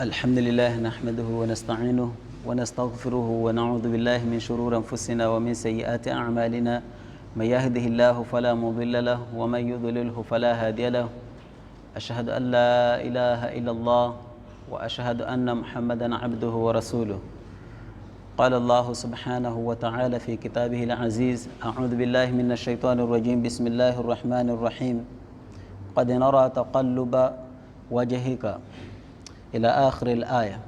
الحمد لله نحمده ونستعينه ونستغفره ونعوذ بالله من شرور أنفسنا ومن سيئات أعمالنا. من يهده الله فلا مضل له ومن يضلله فلا هادي له. أشهد أن لا إله إلا الله وأشهد أن محمدا عبده ورسوله. قال الله سبحانه وتعالى في كتابه العزيز: أعوذ بالله من الشيطان الرجيم. بسم الله الرحمن الرحيم. قد نرى تقلب وجهك إلى آخر الآية.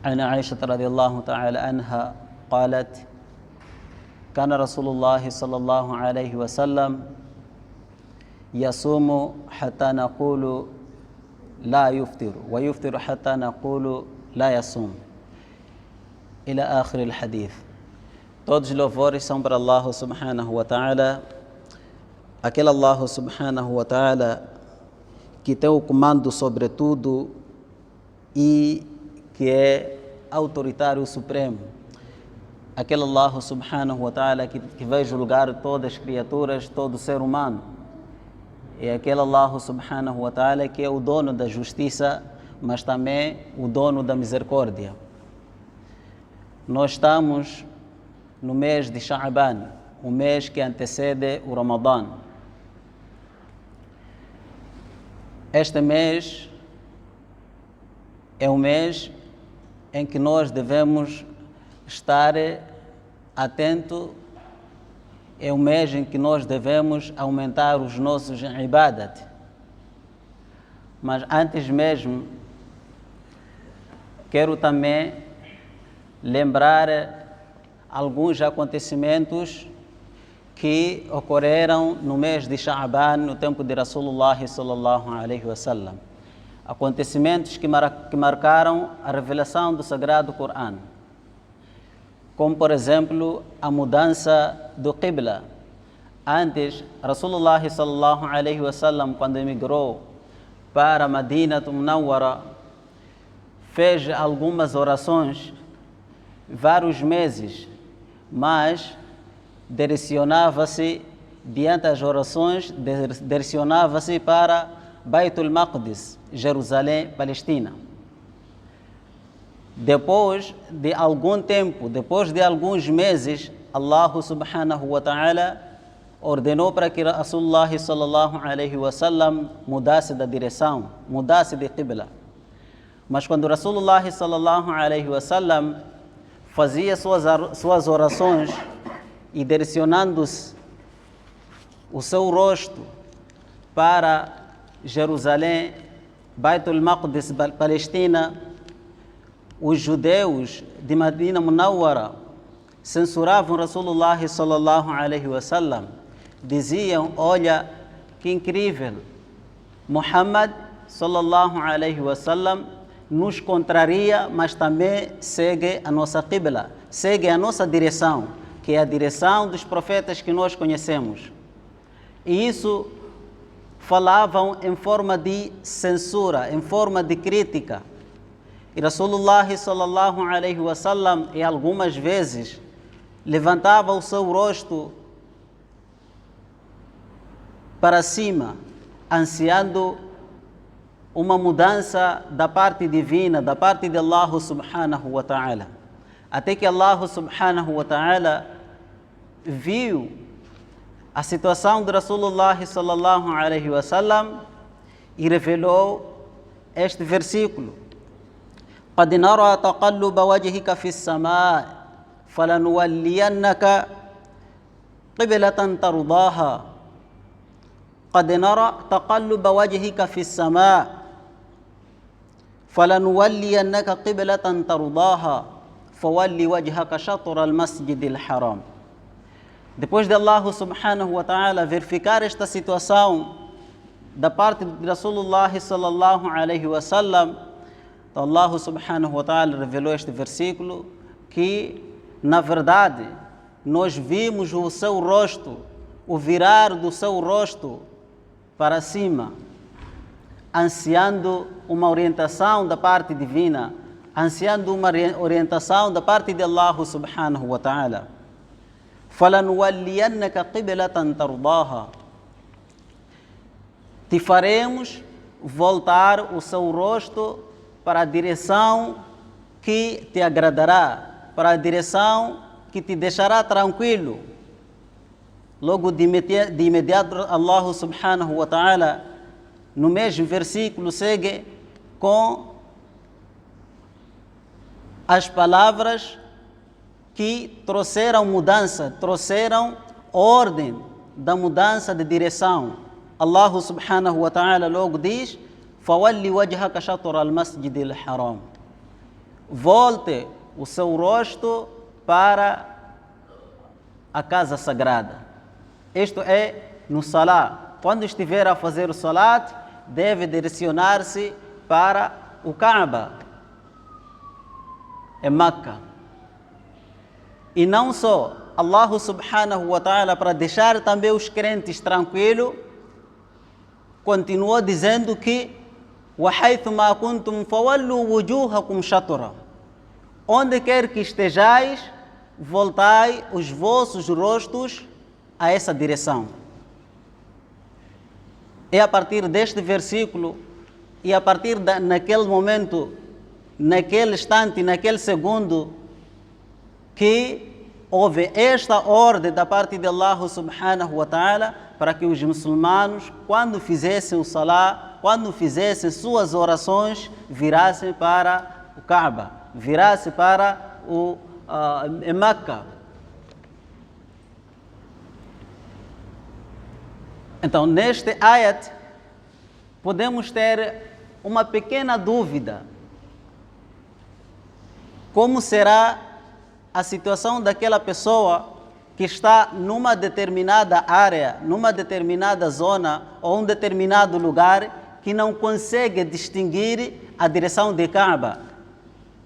عن عائشة رضي الله تعالى عنها قالت: كان رسول الله صلى الله عليه وسلم يصوم حتى نقول لا يفطر ويفطر حتى نقول لا يصوم إلى آخر الحديث. Todos os louvores são para Allah subhanahu wa ta'ala, aquele Allah subhanahu wa ta'ala que tem o comando sobre tudo e que é autoritário supremo. Aquele Allah subhanahu wa ta'ala que vai julgar todas as criaturas, todo ser humano. É aquele Allah subhanahu wa ta'ala que é o dono da justiça, mas também o dono da misericórdia. Nós estamos no mês de Sha'ban, o mês que antecede o Ramadã. Este mês é um mês em que nós devemos estar atentos, é um mês em que nós devemos aumentar os nossos ibadat. Mas antes mesmo, quero também lembrar alguns acontecimentos que ocorreram no mês de Sha'ban, no tempo de Rasulullah sallallahu alaihi wasallam. Acontecimentos que marcaram a revelação do Sagrado Corão. Como, por exemplo, a mudança do Qibla. Antes, Rasulullah sallallahu alaihi wasallam, quando emigrou para Madinah Munawwara, fez algumas orações, vários meses, mas direcionava-se, diante das orações, direcionava-se para Baitul Maqdis, Jerusalém, Palestina. Depois de algum tempo, depois de alguns meses, Allah subhanahu wa ta'ala ordenou para que Rasulullah sallallahu alaihi wasallam mudasse da direção, mudasse de Qibla. Mas quando Rasulullah sallallahu alaihi wasallam fazia suas orações e direcionando-se o seu rosto para Jerusalém, Baitul Maqdis, Palestina, os judeus de Madinah Munawwara censuravam Rasulullah sallallahu alaihi wasallam. Diziam: olha, que incrível, Muhammad sallallahu alaihi wasallam nos contraria, mas também segue a nossa Qibla, segue a nossa direção, que é a direção dos profetas que nós conhecemos. E isso falavam em forma de censura, em forma de crítica. E Rasulullah sallallahu alaihi wasallam, e algumas vezes, levantava o seu rosto para cima, ansiando uma mudança da parte divina, da parte de Allah subhanahu wa ta'ala. Até que Allah subhanahu wa ta'ala viu a situação de Rasulullah sallallahu alaihi wasallam e revelou este versículo: قد نرى تقلب وجهك في السماء فلنولينك قبلة ترضاها. قد نرى تقلب وجهك في السماء فلنولينك قبلة ترضاها فولي وجهك شطر المسجد الحرام. Depois de Allah subhanahu wa ta'ala verificar esta situação da parte de Rasulullah sallallahu alaihi wasallam, então Allah subhanahu wa ta'ala revelou este versículo que, na verdade, nós vimos o seu rosto, o virar do seu rosto para cima, ansiando uma orientação da parte divina, ansiando uma orientação da parte de Allah subhanahu wa ta'ala. فَلَنُوَلِّيَنَّكَ قِبْلَةً تَرْضَاهَا. Te faremos voltar o seu rosto para a direção que te agradará, para a direção que te deixará tranquilo. Logo de imediato, Allah subhanahu wa ta'ala, no mesmo versículo, segue com as palavras que trouxeram mudança, trouxeram ordem da mudança de direção. Allah subhanahu wa ta'ala logo diz: فَوَلِّ وَجْهَكَ شَطْرَ الْمَسْجِدِ الْحَرَامِ. Volte o seu rosto para a casa sagrada. Isto é no Salat. Quando estiver a fazer o Salat, deve direcionar-se para o Kaaba, em Meca. E não só, Allah subhanahu wa ta'ala, para deixar também os crentes tranquilos, continuou dizendo que وَحَيْثُ مَا كُنْتُمْ فَوَلُّوا وُجُوهَكُمْ شَطْرًا. Onde quer que estejais, voltai os vossos rostos a essa direção. É a partir deste versículo e a partir naquele momento, naquele instante, naquele segundo, que houve esta ordem da parte de Allah subhanahu wa ta'ala para que os muçulmanos, quando fizessem o Salah, quando fizessem suas orações, virassem para o Kaaba, virassem para Meca. Então, neste ayat, podemos ter uma pequena dúvida. Como será a situação daquela pessoa que está numa determinada área, numa determinada zona ou um determinado lugar que não consegue distinguir a direção de Kaaba,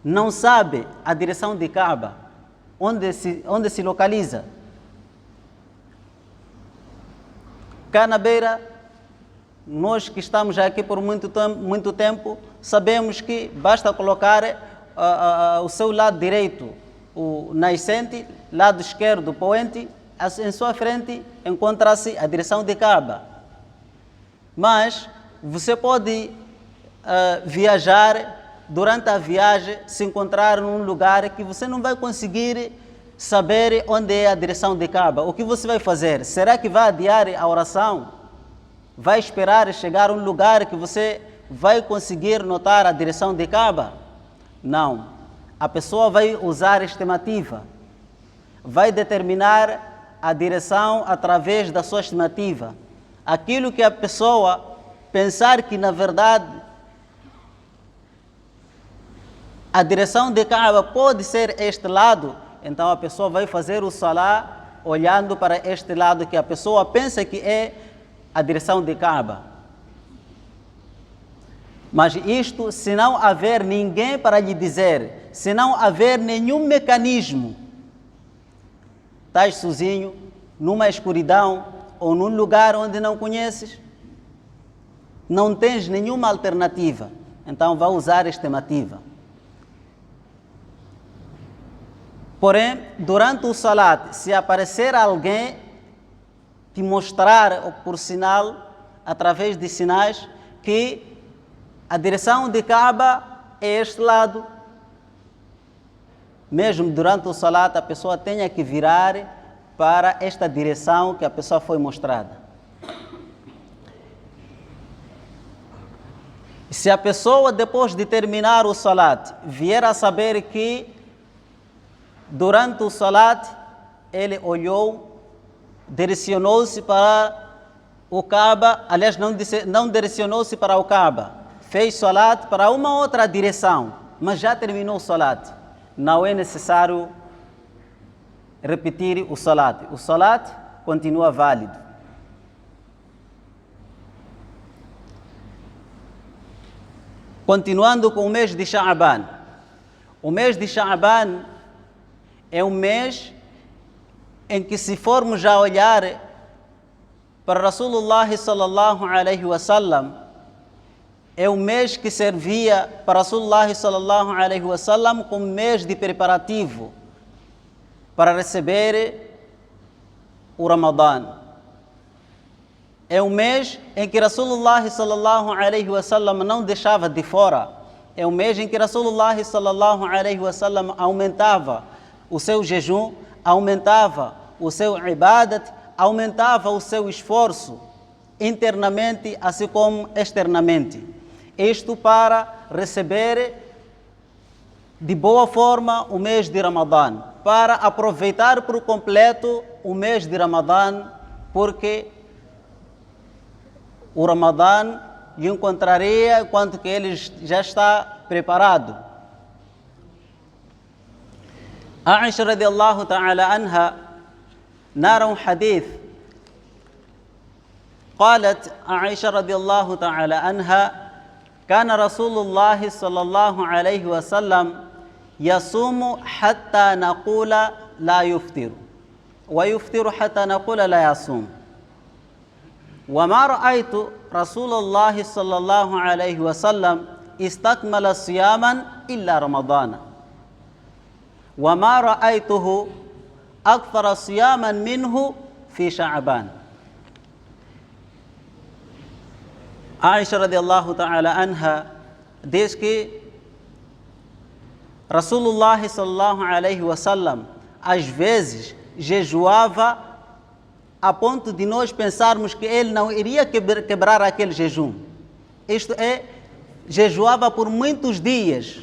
não sabe a direção de Kaaba, onde se localiza. Cá na beira, nós que estamos aqui por muito tempo, sabemos que basta colocar o seu lado direito, o nascente, lado esquerdo, poente, em sua frente encontra-se a direção de Kaaba. Mas você pode viajar, durante a viagem, se encontrar num lugar que você não vai conseguir saber onde é a direção de Kaaba. O que você vai fazer? Será que vai adiar a oração? Vai esperar chegar a um lugar que você vai conseguir notar a direção de Kaaba? Não. A pessoa vai usar estimativa. Vai determinar a direção através da sua estimativa. Aquilo que a pessoa pensar que, na verdade, a direção de Kaaba pode ser este lado, então a pessoa vai fazer o Salah olhando para este lado que a pessoa pensa que é a direção de Kaaba. Mas isto, se não haver ninguém para lhe dizer, se não haver nenhum mecanismo, estás sozinho, numa escuridão ou num lugar onde não conheces, não tens nenhuma alternativa, então vai usar estimativa. Porém, durante o Salat, se aparecer alguém te mostrar, por sinal, através de sinais, que a direção de Kaaba é este lado, mesmo durante o Salat, a pessoa tenha que virar para esta direção que a pessoa foi mostrada. Se a pessoa, depois de terminar o Salat, vier a saber que durante o Salat ele olhou, direcionou-se para o Kaaba, aliás, não direcionou-se para o Kaaba, fez Salat para uma outra direção, mas já terminou o Salat. Não é necessário repetir o Salat. O Salat continua válido. Continuando com o mês de Sha'ban. O mês de Sha'ban é um mês em que, se formos a olhar para Rasulullah sallallahu alaihi wasallam, é um mês que servia para Rasulullah sallallahu alaihi wasallam como mês de preparativo para receber o Ramadã. É um mês em que Rasulullah sallallahu alaihi wasallam não deixava de fora é o mês em que Rasulullah sallallahu alaihi wasallam aumentava o seu jejum, aumentava o seu ibadat, aumentava o seu esforço internamente, assim como externamente. Isto para receber de boa forma o mês de Ramadã, para aproveitar por completo o mês de Ramadã, porque o Ramadã lhe encontraria enquanto que ele já está preparado. Aisha radiallahu ta'ala anha narra hadith. قالت عائشة رضي الله تعالى عنها كان رسول الله صلى الله عليه وسلم يصوم حتى نقول لا يفطر ويفطر حتى نقول لا يصوم وما رأيت رسول الله صلى الله عليه وسلم استكمل صياما إلا رمضان وما رأيته أكثر صياما منه في شعبان. Aisha radiallahu ta'ala anha diz que Rasulullah sallallahu alaihi wasallam às vezes jejuava a ponto de nós pensarmos que ele não iria quebrar aquele jejum. Isto é, jejuava por muitos dias,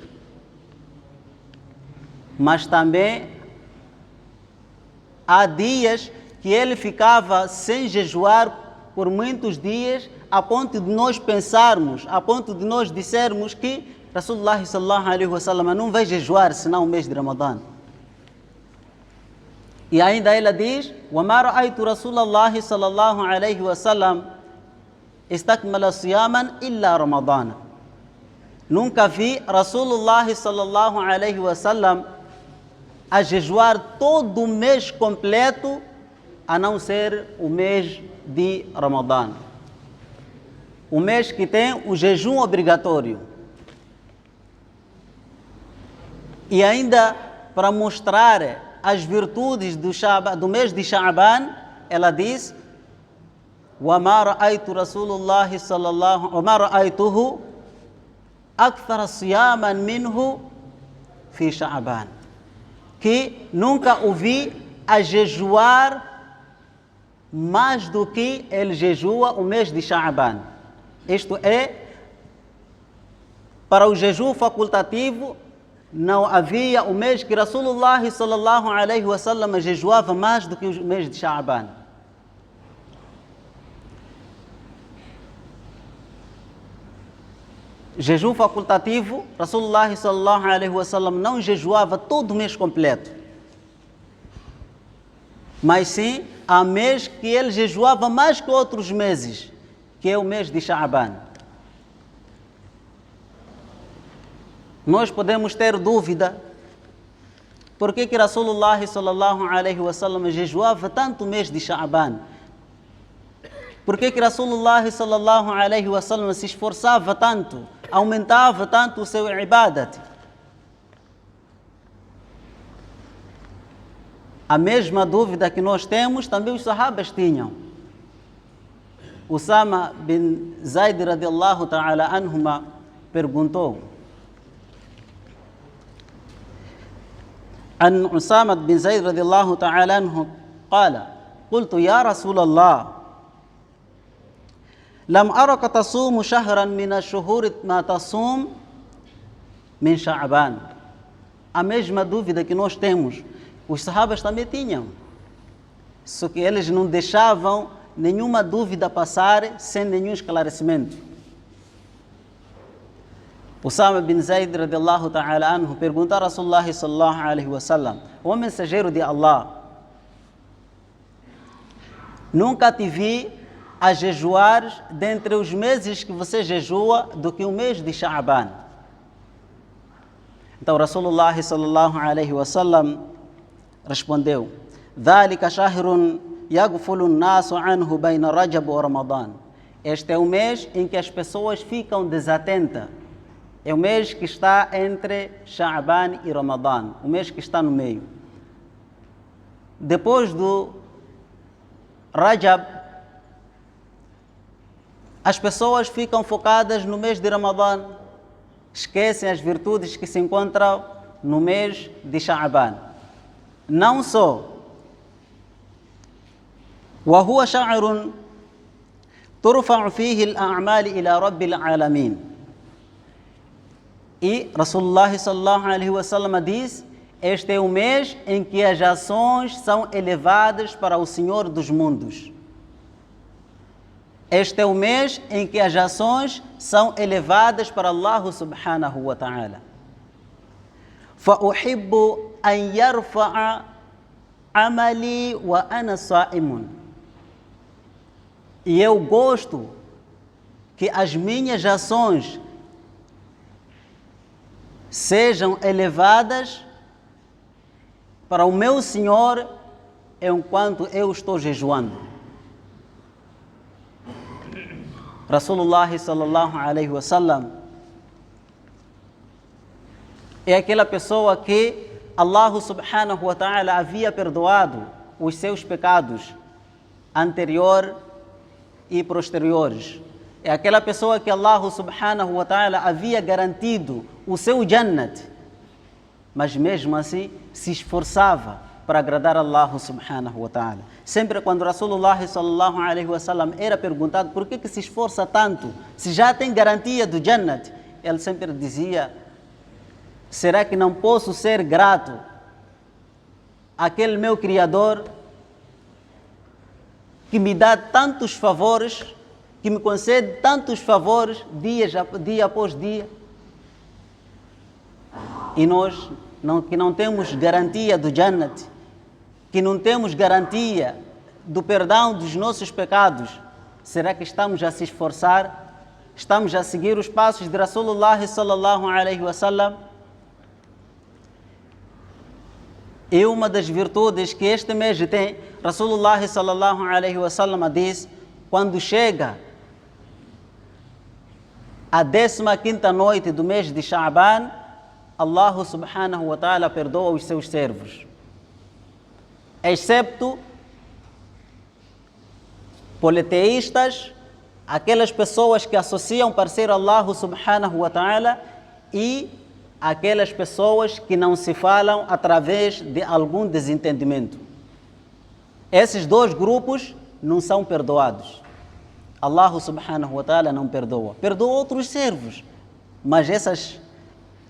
mas também há dias que ele ficava sem jejuar por muitos dias, a ponto de nós pensarmos, a ponto de nós dissermos que Rasulullah sallallahu alaihi wasallam não vai jejuar senão o mês de Ramadã. E ainda ela diz: وَمَا رَأَيْتُ رَسُولَ اللَّهِ صَلَّى اللَّهُ عَلَيْهِ وَسَلَّمْ اسْتَكْمَلَ صِيَامًا إِلَّا رَمَضَانَ. Nunca vi Rasulullah sallallahu alaihi wasallam a jejuar todo o mês completo, a não ser o mês de Ramadã. O mês que tem o jejum obrigatório. E ainda para mostrar as virtudes do mês de Sha'ban, ela diz: وَمَا رَأَيْتُ رَسُولُ اللَّهِ صَلَّى اللَّهُ وَمَا رَأَيْتُهُ أَكْثَرَ صِيَامًا مِنْهُ فِي شَعْبَانَ. Que nunca o vi a jejuar mais do que ele jejua o mês de Sha'ban. Isto é, para o jejum facultativo, não havia o mês que Rasulullah sallallahu alaihi wasallam jejuava mais do que o mês de Sha'ban. Jejum facultativo, Rasulullah sallallahu alaihi wasallam não jejuava todo o mês completo. Mas sim, há mês que ele jejuava mais que outros meses, que é o mês de Sha'ban. Nós podemos ter dúvida por que Rasulullah sallallahu alaihi wasallam jejuava tanto o mês de Sha'ban. Por que Rasulullah sallallahu alaihi wasallam se esforçava tanto, aumentava tanto o seu ibadat? A mesma dúvida que nós temos, também os sahabas tinham. Usama bin Zaid radiallahu ta'ala anhuma perguntou. عن أسامة بن زيد رضي الله تعالى عنه قال: قلت يا رسول الله لم أرك تصوم شهرا من الشهور ما تصوم من شعبان. A mesma dúvida que nós temos, os sahabas também tinham. Só que eles não deixavam nenhuma dúvida passar sem nenhum esclarecimento. Usama bin Zaid radiallahu ta'ala anhu perguntou a Rasulullah sallallahu alaihi wasallam: o mensageiro de Allah, nunca te vi a jejuar dentre os meses que você jejua do que o mês de Sha'ban. Então Rasulullah sallallahu alaihi wasallam respondeu: ذلك شهر يغفل الناس عنه بين رجب ورمضان. Este é o mês em que as pessoas ficam desatentas. É o mês que está entre Sha'ban e Ramadã, o mês que está no meio. Depois do Rajab, as pessoas ficam focadas no mês de Ramadã. esquecem as virtudes que se encontram no mês de Sha'ban. Não só. وهو شهر ترفع فيه الأعمال إلى رب العالمين. E Rasulullah sallallahu alaihi wasallam diz: este é o mês em que as ações são elevadas para o Senhor dos mundos. Este é o mês em que as ações são elevadas para Allah subhanahu wa ta'ala. فأحب أن يرفع عملي وأنا صائم. E eu gosto que as minhas ações sejam elevadas para o meu Senhor enquanto eu estou jejuando. Rasulullah sallallahu alaihi wasallam é aquela pessoa que Allah subhanahu wa ta'ala havia perdoado os seus pecados anterior e posteriores. É aquela pessoa que Allah subhanahu wa ta'ala havia garantido o seu Jannat, mas mesmo assim se esforçava para agradar a Allah subhanahu wa ta'ala. Sempre quando Rasulullah sallallahu alaihi wasallam era perguntado por que se esforça tanto, se já tem garantia do Jannat, ele sempre dizia: será que não posso ser grato àquele meu Criador que me dá tantos favores, que me concede tantos favores dia após dia? E nós que não temos garantia do Jannat, que não temos garantia do perdão dos nossos pecados, será que estamos a se esforçar? Estamos a seguir os passos de Rasulullah sallallahu alaihi wasallam? E uma das virtudes que este mês tem, Rasulullah sallallahu alaihi wasallam diz: quando chega a 15ª noite do mês de Sha'ban, Allah subhanahu wa ta'ala perdoa os seus servos, excepto politeístas, aquelas pessoas que associam parceiro a Allah subhanahu wa ta'ala, e aquelas pessoas que não se falam através de algum desentendimento. Esses dois grupos não são perdoados. Allah subhanahu wa ta'ala não perdoa. Perdoa outros servos, mas essas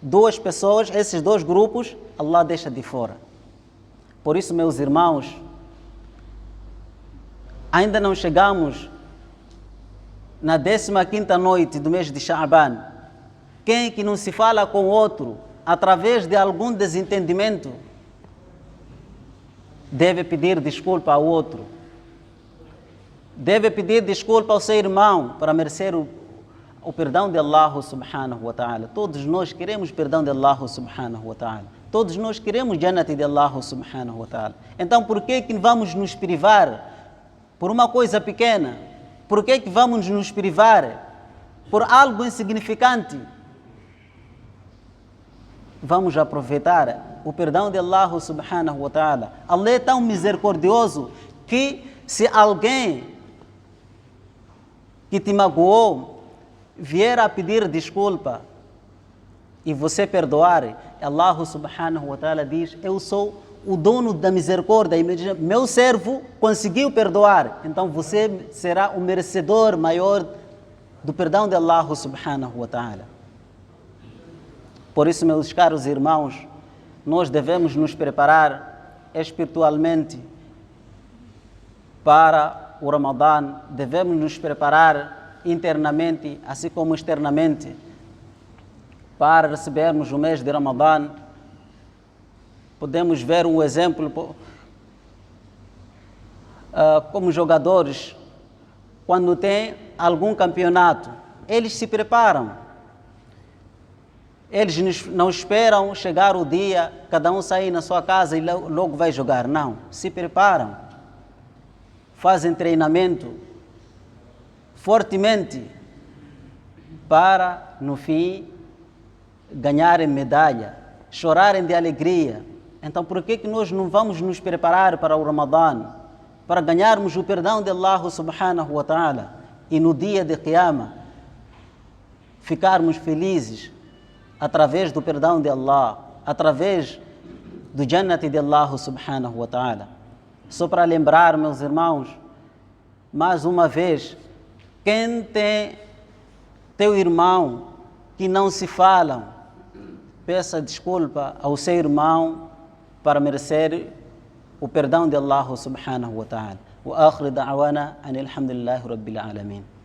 duas pessoas, esses dois grupos, Allah deixa de fora. Por isso, meus irmãos, ainda não chegamos na 15ª noite do mês de Sha'ban. Quem que não se fala com o outro através de algum desentendimento deve pedir desculpa ao outro. Deve pedir desculpa ao seu irmão para merecer o perdão de Allah subhanahu wa ta'ala. Todos nós queremos perdão de Allah subhanahu wa ta'ala. Todos nós queremos Jannat de Allah subhanahu wa ta'ala. Então por que vamos nos privar por uma coisa pequena? Por que vamos nos privar por algo insignificante? Vamos aproveitar o perdão de Allah subhanahu wa ta'ala. Allah é tão misericordioso que se alguém que te magoou vier a pedir desculpa e você perdoar, Allah subhanahu wa ta'ala diz: eu sou o dono da misericórdia, e meu servo conseguiu perdoar, então você será o merecedor maior do perdão de Allah subhanahu wa ta'ala. Por isso, meus caros irmãos, nós devemos nos preparar espiritualmente para o Ramadã, devemos nos preparar internamente, assim como externamente, para recebermos o mês de Ramadã. Podemos ver um exemplo como jogadores, quando tem algum campeonato, eles se preparam. Eles não esperam chegar o dia, cada um sair na sua casa e logo vai jogar. Não, se preparam. Fazem treinamento fortemente para, no fim, ganharem medalha, chorarem de alegria. Então, por que nós não vamos nos preparar para o Ramadã, para ganharmos o perdão de Allah subhanahu wa ta'ala e no dia de Qiyamah ficarmos felizes através do perdão de Allah, através do Jannati de Allah subhanahu wa ta'ala. Só para lembrar, meus irmãos, mais uma vez, quem tem teu irmão que não se falam, peça desculpa ao seu irmão para merecer o perdão de Allah subhanahu wa ta'ala. Wa akhir da'wana anil hamdulillahi rabbil alamin.